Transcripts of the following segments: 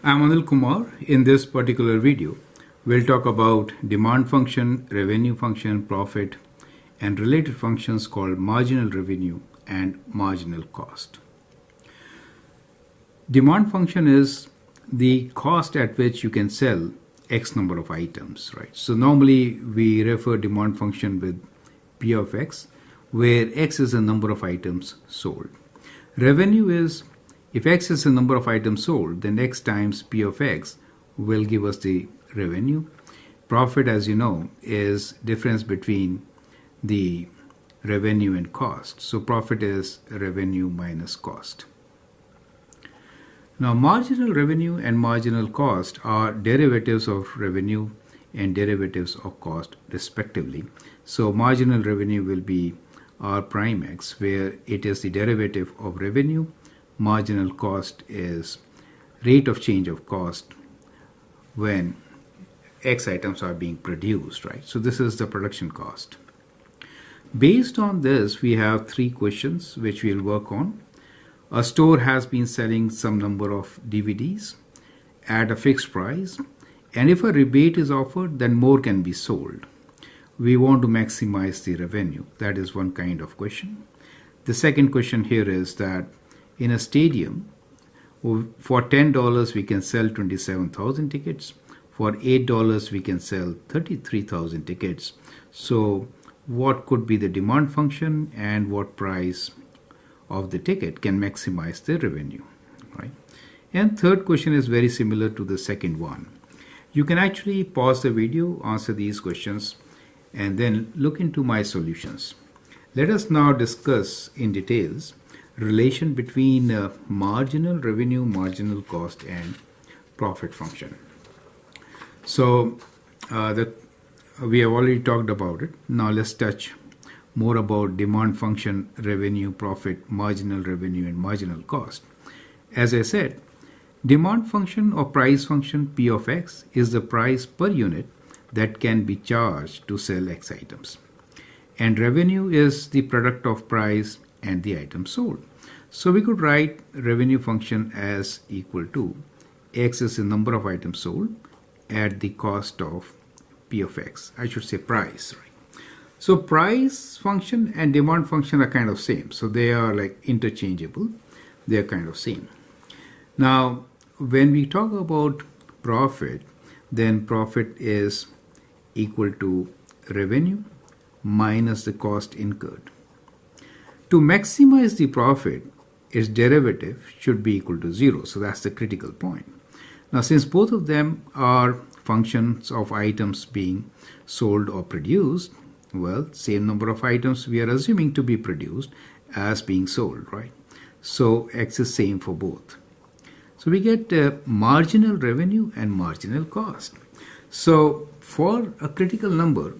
I'm Anil Kumar. In this particular video, we'll talk about demand function, revenue function, profit, and related functions called marginal revenue and marginal cost. Demand function is the cost at which you can sell X number of items, right? So normally we refer demand function with P of X, where X is the number of items sold. Revenue is if X is the number of items sold, then X times P of X will give us the revenue. Profit, as you know, is difference between the revenue and cost. So profit is revenue minus cost. Now, marginal revenue and marginal cost are derivatives of revenue and derivatives of cost respectively. So marginal revenue will be R prime X, where it is the derivative of revenue. Marginal cost is rate of change of cost when X items are being produced, right? So this is the production cost. Based on this, we have three questions which we'll work on. A store has been selling some number of DVDs at a fixed price, and if a rebate is offered, then more can be sold. We want to maximize the revenue. That is one kind of question. The second question here is that in a stadium, for $10 we can sell 27,000 tickets. For $8 we can sell 33,000 tickets. So what could be the demand function and what price of the ticket can maximize the revenue, right? And third question is very similar to the second one. You can actually pause the video, answer these questions, and then look into my solutions. Let us now discuss in details relation between marginal revenue, marginal cost, and profit function. So we have already talked about it. Now let's touch more about demand function, revenue, profit, marginal revenue, and marginal cost. As I said, demand function or price function P of X is the price per unit that can be charged to sell X items. And revenue is the product of price and the item sold. So we could write revenue function as equal to X is the number of items sold at the cost of P of X. I should say price, right? So price function and demand function are kind of same. So they are like interchangeable. They are kind of same. Now, when we talk about profit, then profit is equal to revenue minus the cost incurred. To maximize the profit, its derivative should be equal to 0. So that's the critical point. Now, since both of them are functions of items being sold or produced, well, same number of items we are assuming to be produced as being sold, right? So X is same for both. So we get marginal revenue and marginal cost. So for a critical number,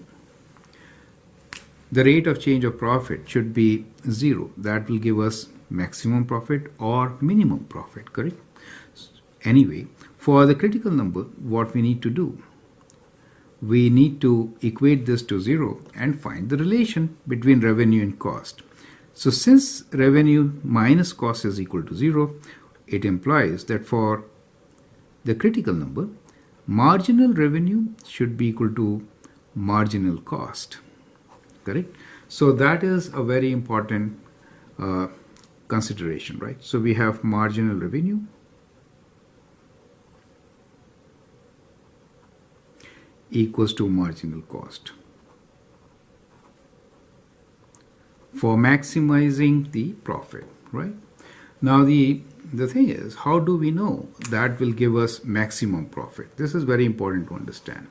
the rate of change of profit should be 0. That will give us maximum profit or minimum profit, correct? Anyway, for the critical number, what we need to do? We need to equate this to 0 and find the relation between revenue and cost. So since revenue minus cost is equal to 0, it implies that for the critical number, marginal revenue should be equal to marginal cost, correct? So that is a very important consideration, right? So we have marginal revenue equals to marginal cost for maximizing the profit, right? Now the thing is, how do we know that will give us maximum profit? This is very important to understand.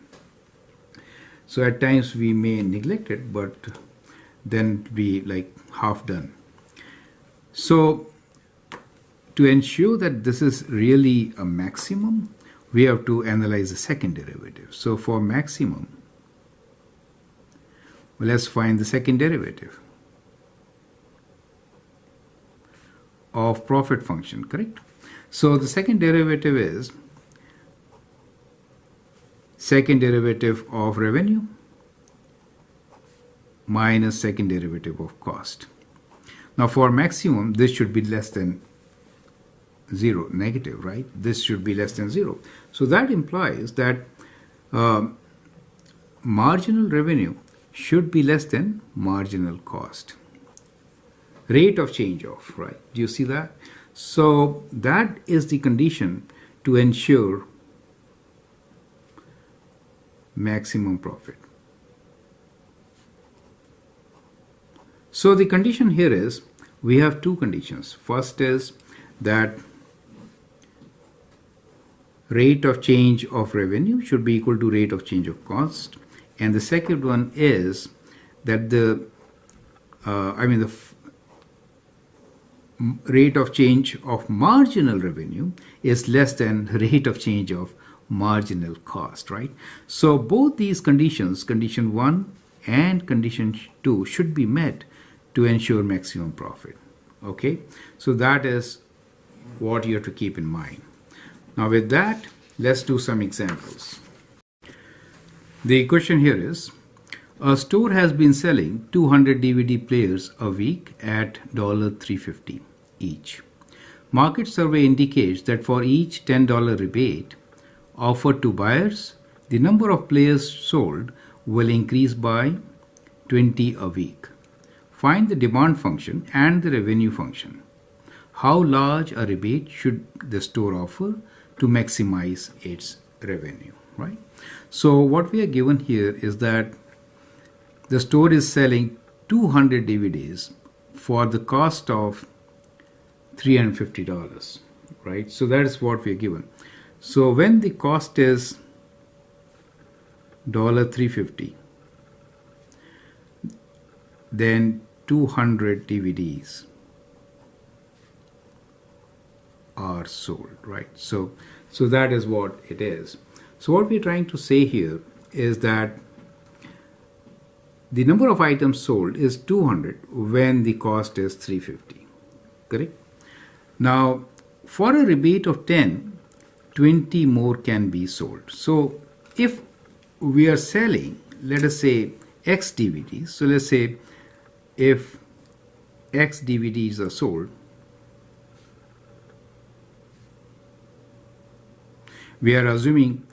So at times we may neglect it, but then be like half done. So to ensure that this is really a maximum, we have to analyze the second derivative. So for maximum, well, let's find the second derivative of profit function, correct? So the second derivative is second derivative of revenue minus second derivative of cost. Now for maximum, this should be less than 0, negative, right? This should be less than 0. So that implies that marginal revenue should be less than marginal cost. Rate of change of, right? Do you see that? So that is the condition to ensure maximum profit. So the condition here is, we have two conditions. First is that rate of change of revenue should be equal to rate of change of cost. And the second one is that the rate of change of marginal revenue is less than rate of change of marginal cost, right? So both these conditions, condition 1 and condition 2, should be met to ensure maximum profit. Okay, so that is what you have to keep in mind. Now with that, let's do some examples. The question here is, a store has been selling 200 DVD players a week at $3.50 each. Market survey indicates that for each $10 rebate offered to buyers, the number of players sold will increase by 20 a week. Find the demand function and the revenue function. How large a rebate should the store offer to maximize its revenue, right? So what we are given here is that the store is selling 200 DVDs for the cost of $350, right? So that is what we are given. So when the cost is $3.50, then 200 DVDs are sold, right? So that is what it is. So what we're trying to say here is that the number of items sold is 200 when the cost is $3.50, correct? Now, for a rebate of 10, 20 more can be sold. So if we are selling, let us say, X DVDs, so let's say if X DVDs are sold, we are assuming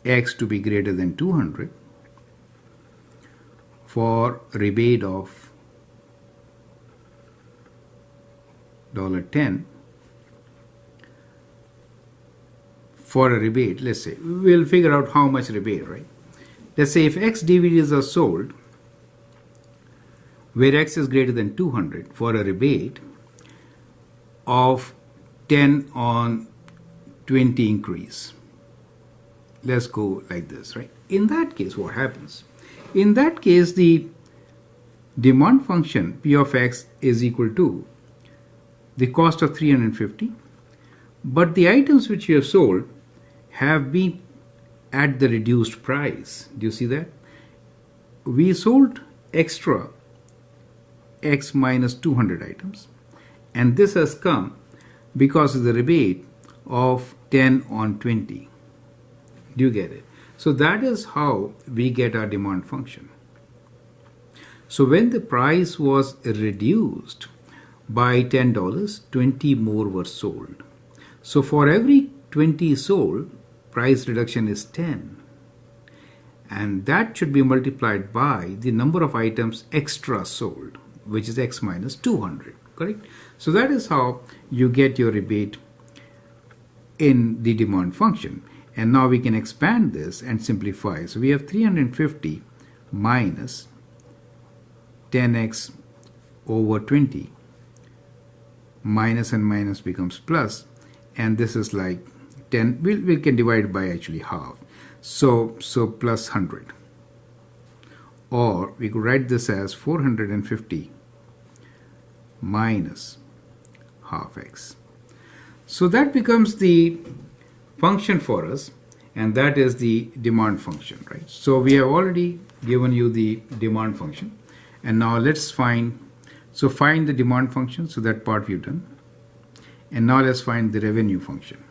X to be greater than 200 for a rebate of $10. For a rebate, let's say, we'll figure out how much rebate, right? Let's say if X DVDs are sold where X is greater than 200 for a rebate of 10 on 20 increase. Let's go like this, right? In that case, what happens? In that case, the demand function P of X is equal to the cost of 350, but the items which you have sold have been at the reduced price. Do you see that? We sold extra X minus 200 items, and this has come because of the rebate of 10 on 20. Do you get it? So that is how we get our demand function. So when the price was reduced by $10, 20 more were sold. So for every 20 sold, price reduction is 10. And that should be multiplied by the number of items extra sold, which is X minus 200, correct? So that is how you get your rebate in the demand function. And now we can expand this and simplify. So we have 350 minus 10x over 20. Minus and minus becomes plus. And this is like 10. We can divide by actually half. So plus 100. Or we could write this as 450 minus half x. So that becomes the function for us, and that is the demand function, right? So we have already given you the demand function, and now let's find the demand function. So that part we've done, and now let's find the revenue function.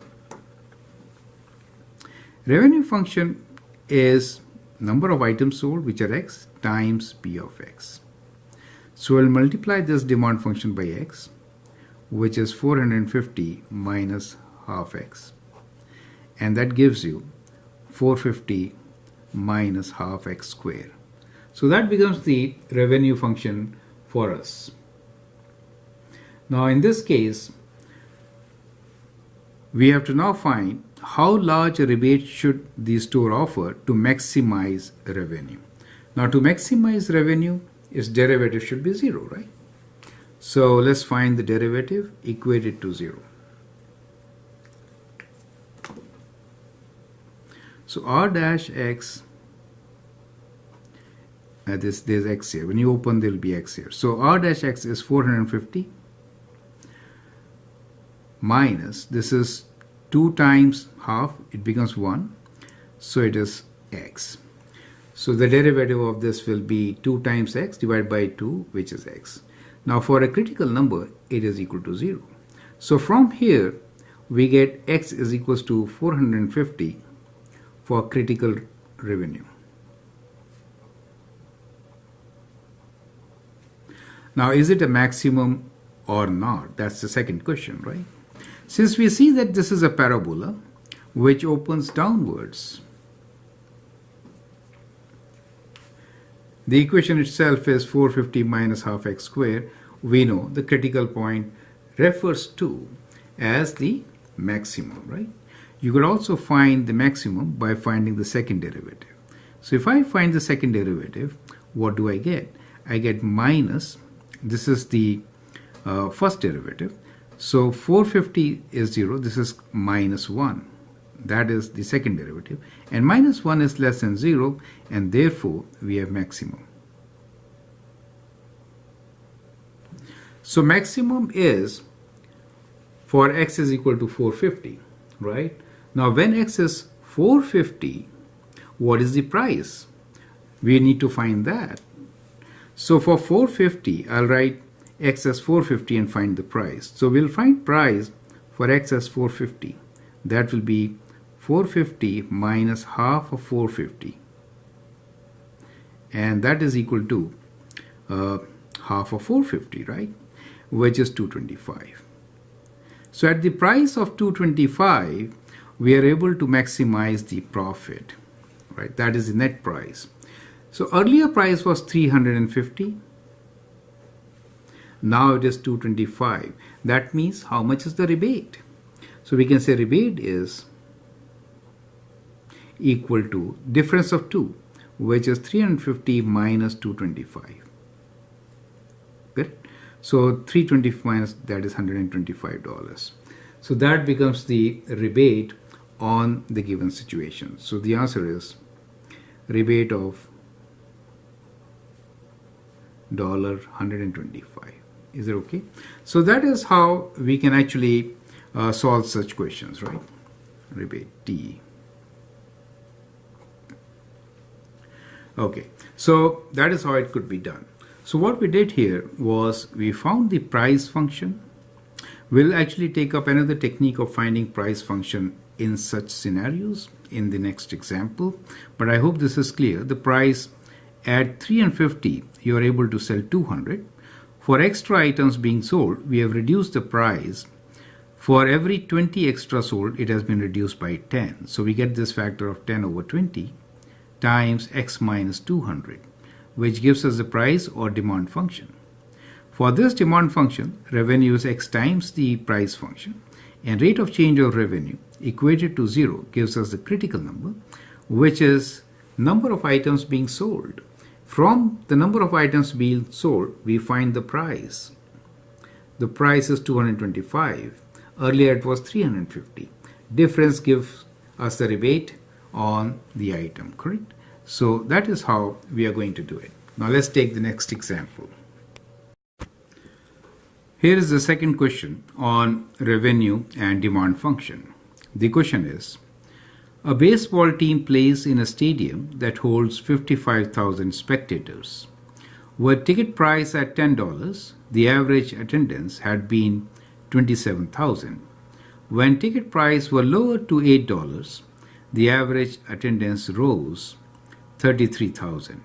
Revenue function is number of items sold, which are X, times P of X. So we'll multiply this demand function by X, which is 450 minus half x. And that gives you 450 minus half x square. So that becomes the revenue function for us. Now in this case, we have to now find how large a rebate should the store offer to maximize revenue. Now to maximize revenue, its derivative should be 0, right? So let's find the derivative equated to 0. So r dash x, there's x here. When you open, there will be x here. So r dash x is 450 minus, this is 2 times half, it becomes 1. So it is x. So the derivative of this will be 2 times x divided by 2, which is x. Now for a critical number, it is equal to 0. So from here, we get x is equals to 450 for critical revenue. Now is it a maximum or not? That's the second question, right? Since we see that this is a parabola which opens downwards, the equation itself is 450 minus half x square. We know the critical point refers to as the maximum, right? You could also find the maximum by finding the second derivative. So if I find the second derivative, what do I get? I get minus, this is the first derivative. So 450 is 0, this is minus 1. That is the second derivative. And minus 1 is less than 0, and therefore we have maximum. So maximum is for x is equal to 450, right? Now when x is 450, what is the price? We need to find that. So for 450, I'll write x as 450 and find the price. So we'll find price for x as 450. That will be 450 minus half of 450. And that is equal to half of 450, right? Which is 225. So at the price of 225, we are able to maximize the profit, right? That is the net price. So earlier price was 350. Now it is 225. That means how much is the rebate? So we can say rebate is equal to difference of 2, which is 350 minus 225. Good. So 320 minus that is $125. So that becomes the rebate on the given situation. So the answer is rebate of $125. Is it okay? So that is how we can actually solve such questions, right? Rebate T. Okay, so that is how it could be done. So what we did here was we found the price function. We'll actually take up another technique of finding price function in such scenarios in the next example. But I hope this is clear. The price at 350, you are able to sell 200. For extra items being sold, we have reduced the price. For every 20 extra sold, it has been reduced by 10. So we get this factor of 10 over 20 times x minus 200, which gives us the price or demand function. For this demand function, revenue is x times the price function, and rate of change of revenue equated to 0 gives us the critical number, which is number of items being sold. From the number of items being sold, we find the price. The price is 225. Earlier it was 350. Difference gives us the rebate on the item, correct? So that is how we are going to do it. Now let's take the next example. Here is the second question on revenue and demand function. The question is, a baseball team plays in a stadium that holds 55,000 spectators. With ticket price at $10, the average attendance had been 27,000. When ticket price were lowered to $8, the average attendance rose 33,000.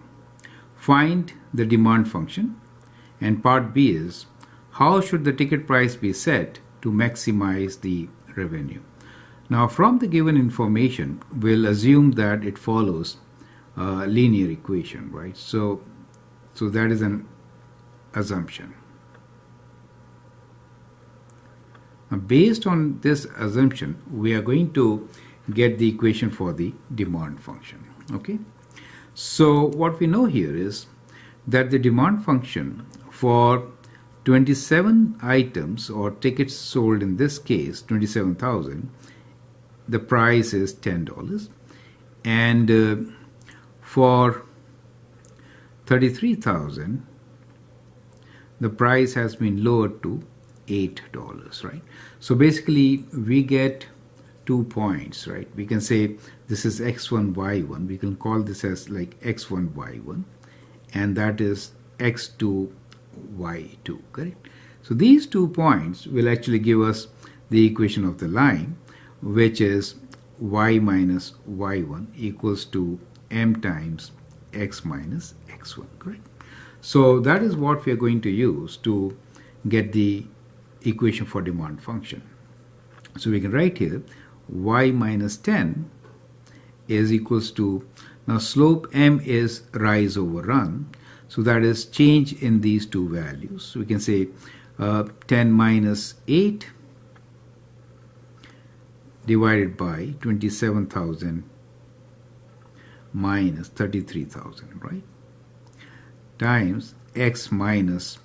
Find the demand function, and part B is how should the ticket price be set to maximize the revenue? Now, from the given information, we'll assume that it follows a linear equation, right? So that is an assumption. Now, based on this assumption, we are going to get the equation for the demand function. Okay. So what we know here is that the demand function for 27 items or tickets sold, in this case 27,000, the price is $10, and for 33,000 the price has been lowered to $8, right? So basically we get 2 points, right? We can say this is x1 y1, we can call this as like x1 y1, and that is x2 y2, correct? So these 2 points will actually give us the equation of the line, which is y minus y1 equals to m times x minus x1, correct? So that is what we are going to use to get the equation for demand function. So we can write here y minus 10 is equals to, now slope m is rise over run, so that is change in these two values. So we can say 10 minus 8 divided by 27,000 minus 33,000, right? Times x minus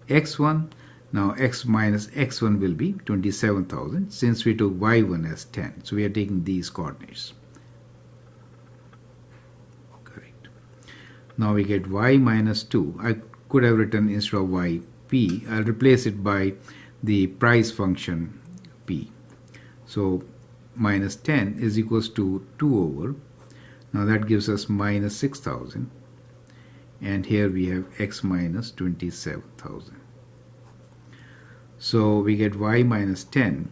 x1. Now x minus x1 will be 27,000 since we took y1 as 10. So we are taking these coordinates. Correct. Now we get y minus 2. I could have written instead of yp, I'll replace it by the price function p. So minus 10 is equals to 2 over. Now that gives us minus 6,000. And here we have x minus 27,000. So we get y minus 10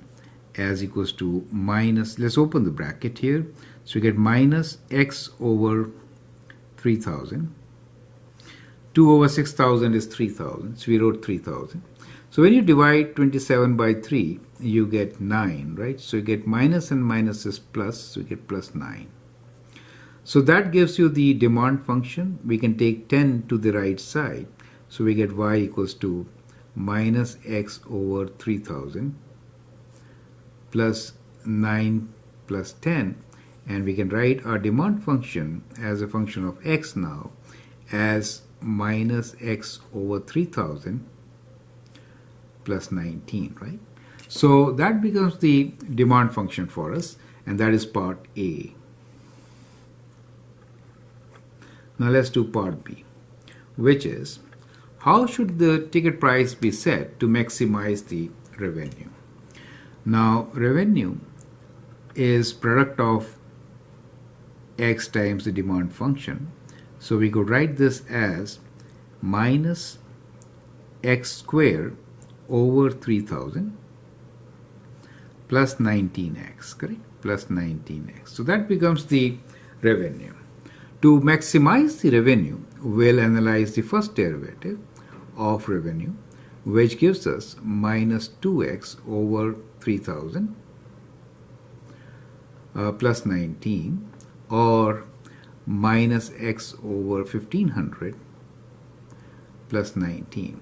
as equals to minus, let's open the bracket here. So we get minus x over 3,000. 2 over 6,000 is 3,000. So we wrote 3,000. So when you divide 27 by 3, you get 9, right? So you get minus and minus is plus, so you get plus 9. So that gives you the demand function. We can take 10 to the right side. So we get y equals to minus x over 3,000 plus 9 plus 10, and we can write our demand function as a function of x now as minus x over 3,000 plus 19, right? So that becomes the demand function for us, and that is part A. Now let's do part B, which is how should the ticket price be set to maximize the revenue? Now revenue is product of x times the demand function. So we could write this as minus x squared over 3,000 plus 19x, correct? Plus 19x. So that becomes the revenue. To maximize the revenue, we'll analyze the first derivative of revenue, which gives us minus 2x over 3,000 plus 19, or minus x over 1,500 plus 19.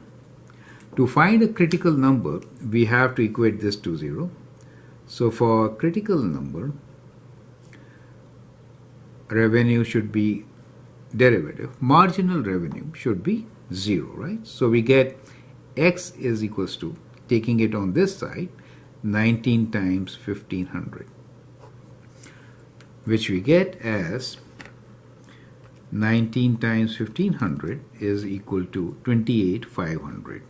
To find a critical number, we have to equate this to 0. So for critical number, revenue should be derivative. Marginal revenue should be 0, right? So we get x is equals to, taking it on this side, 19 times 1,500, which we get as 19 times 1,500 is equal to 28,500.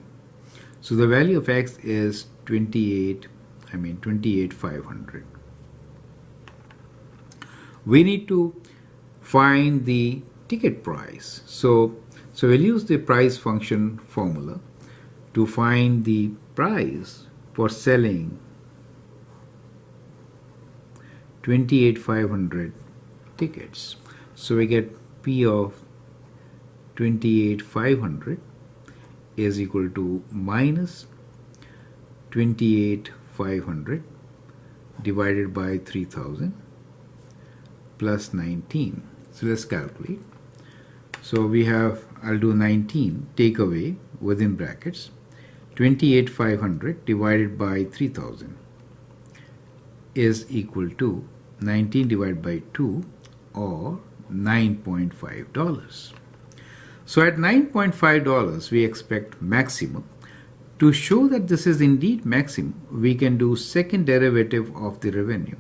So the value of x is 28,500. We need to find the ticket price. So we'll use the price function formula to find the price for selling 28,500 tickets. So we get P of 28,500 is equal to minus 28,500 divided by 3,000 plus 19. So let's calculate. So we have, I'll do 19, take away within brackets, 28,500 divided by 3,000 is equal to 19 divided by 2, or $9.5. So at $9.5 we expect maximum. To show that this is indeed maximum, we can do second derivative of the revenue.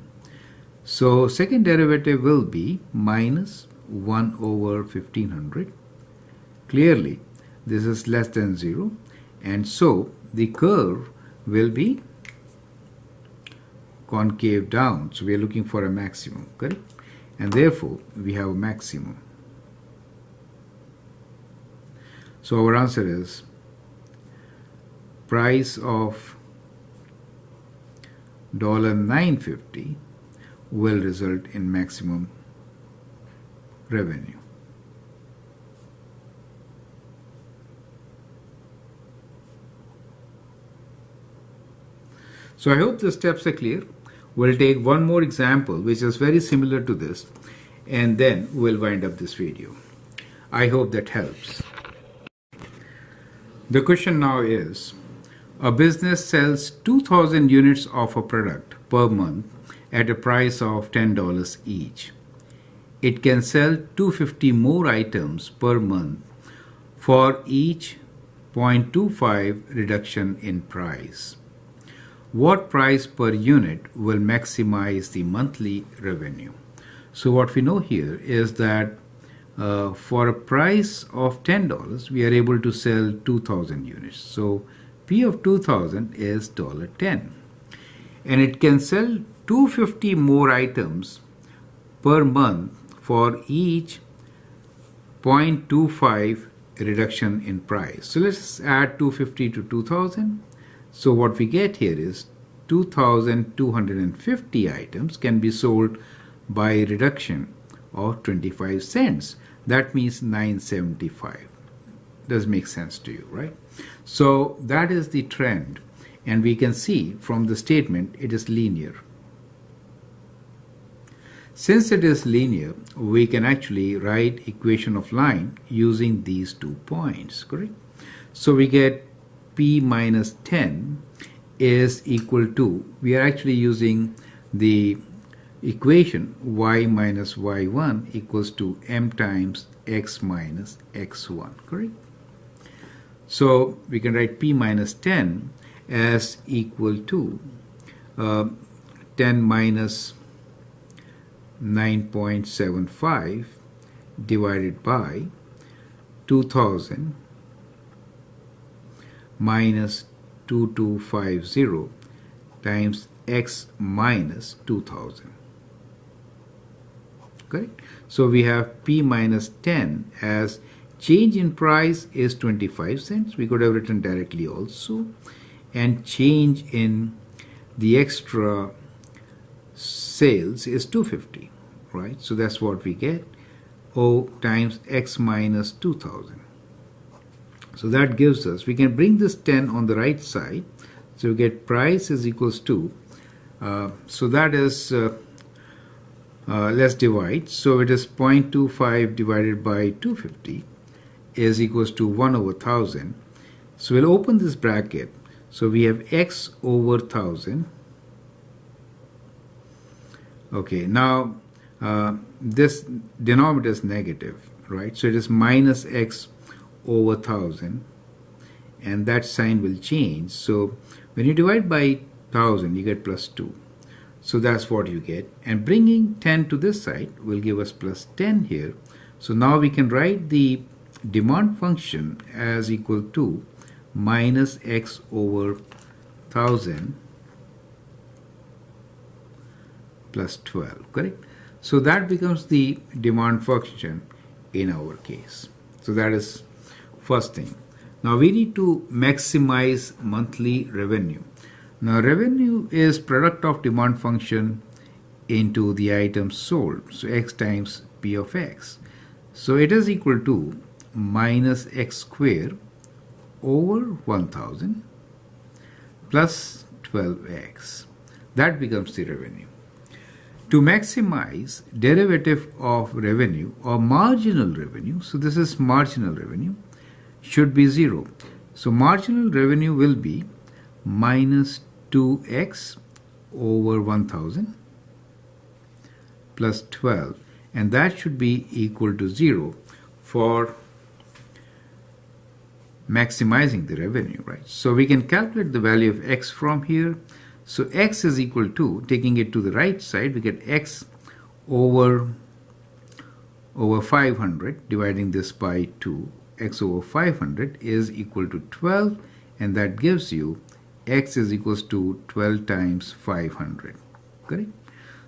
So second derivative will be minus 1 over 1500. Clearly this is less than 0, and so the curve will be concave down. So we are looking for a maximum, correct? And therefore we have a maximum. So our answer is price of $9.50 will result in maximum revenue. So I hope the steps are clear. We'll take one more example which is very similar to this, and then we'll wind up this video. I hope that helps. The question now is, a business sells 2,000 units of a product per month at a price of $10 each. It can sell 250 more items per month for each 0.25 reduction in price. What price per unit will maximize the monthly revenue? So what we know here is that for a price of $10, we are able to sell 2,000 units. So P of 2,000 is $10. And it can sell 250 more items per month for each 0.25 reduction in price. So let's add 250 to 2,000. So what we get here is 2,250 items can be sold by a reduction of 25 cents. That means $9.75. Does make sense to you, right? So that is the trend, and we can see from the statement it is linear. Since it is linear, we can actually write equation of line using these 2 points, correct? So we get P minus 10 is equal to, we are actually using the equation y minus y1 equals to m times x minus x1, correct? So we can write P minus 10 as equal to 10 minus 9.75 divided by 2,000 minus 2250 times x minus 2,000. Correct? So we have P minus 10 as change in price is 25 cents. We could have written directly also. And change in the extra sales is 250, right? So that's what we get. O times x minus 2,000. So that gives us, we can bring this 10 on the right side. So we get price is equals to, so that is, let's divide. So it is 0.25 divided by 250 is equals to 1 over 1,000. So we'll open this bracket. So we have x over 1,000. Okay, now this denominator is negative, right? So it is minus x over 1,000, and that sign will change. So when you divide by 1,000, you get plus 2. So that's what you get. And bringing 10 to this side will give us plus 10 here. So now we can write the demand function as equal to minus x over 1,000 plus 12, correct? So that becomes the demand function in our case. So that is first thing. Now we need to maximize monthly revenue. Now revenue is product of demand function into the items sold. So x times P of x. So it is equal to minus x square over 1,000 plus 12x. That becomes the revenue. To maximize derivative of revenue or marginal revenue, so this is marginal revenue, should be 0. So marginal revenue will be minus 2x over 1000 plus 12, and that should be equal to 0 for maximizing the revenue, right? So we can calculate the value of x from here. So x is equal to, taking it to the right side, we get x over 500, dividing this by 2. X over 500 is equal to 12, and that gives you x is equals to 12 times 500, correct?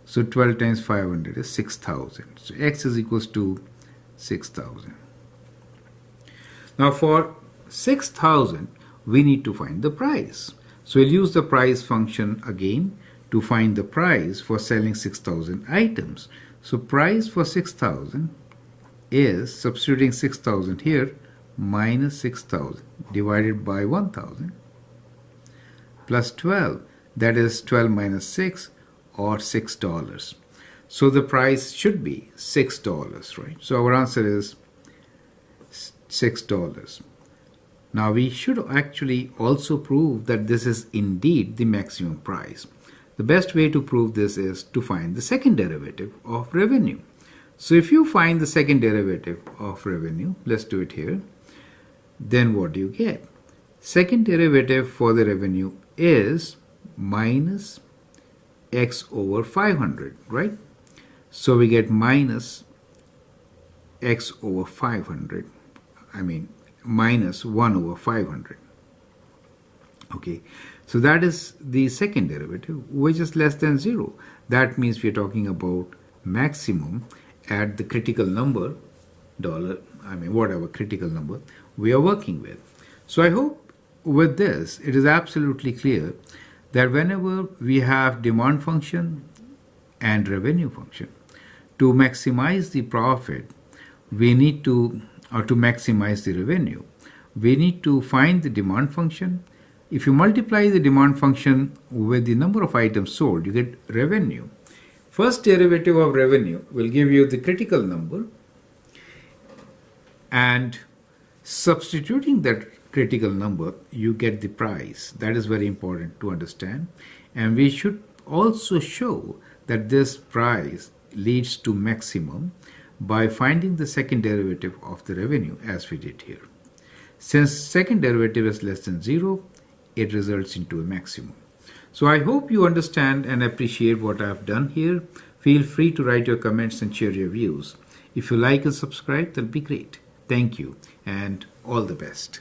So 12 times 500 is 6,000. So x is equals to 6,000. Now for 6,000, we need to find the price. So we'll use the price function again to find the price for selling 6,000 items. So price for 6,000 is, substituting 6,000 here, minus 6,000 divided by 1,000 plus 12. That is 12 minus 6, or $6. So the price should be $6, right? So our answer is $6. Now we should actually also prove that this is indeed the maximum price. The best way to prove this is to find the second derivative of revenue. So if you find the second derivative of revenue, let's do it here, then what do you get? Second derivative for the revenue is minus x over 500, right? So we get minus x over 500, minus 1 over 500. Okay, so that is the second derivative, which is less than 0. That means we are talking about maximum at the critical number, whatever critical number we are working with. So I hope with this it is absolutely clear that whenever we have demand function and revenue function, to maximize the profit, we need to, or to maximize the revenue, we need to find the demand function. If you multiply the demand function with the number of items sold, you get revenue. First derivative of revenue will give you the critical number, and substituting that critical number, you get the price. That is very important to understand. And we should also show that this price leads to maximum by finding the second derivative of the revenue, as we did here. Since second derivative is less than 0, it results into a maximum. So I hope you understand and appreciate what I have done here. Feel free to write your comments and share your views. If you like and subscribe, that'll be great. Thank you and all the best.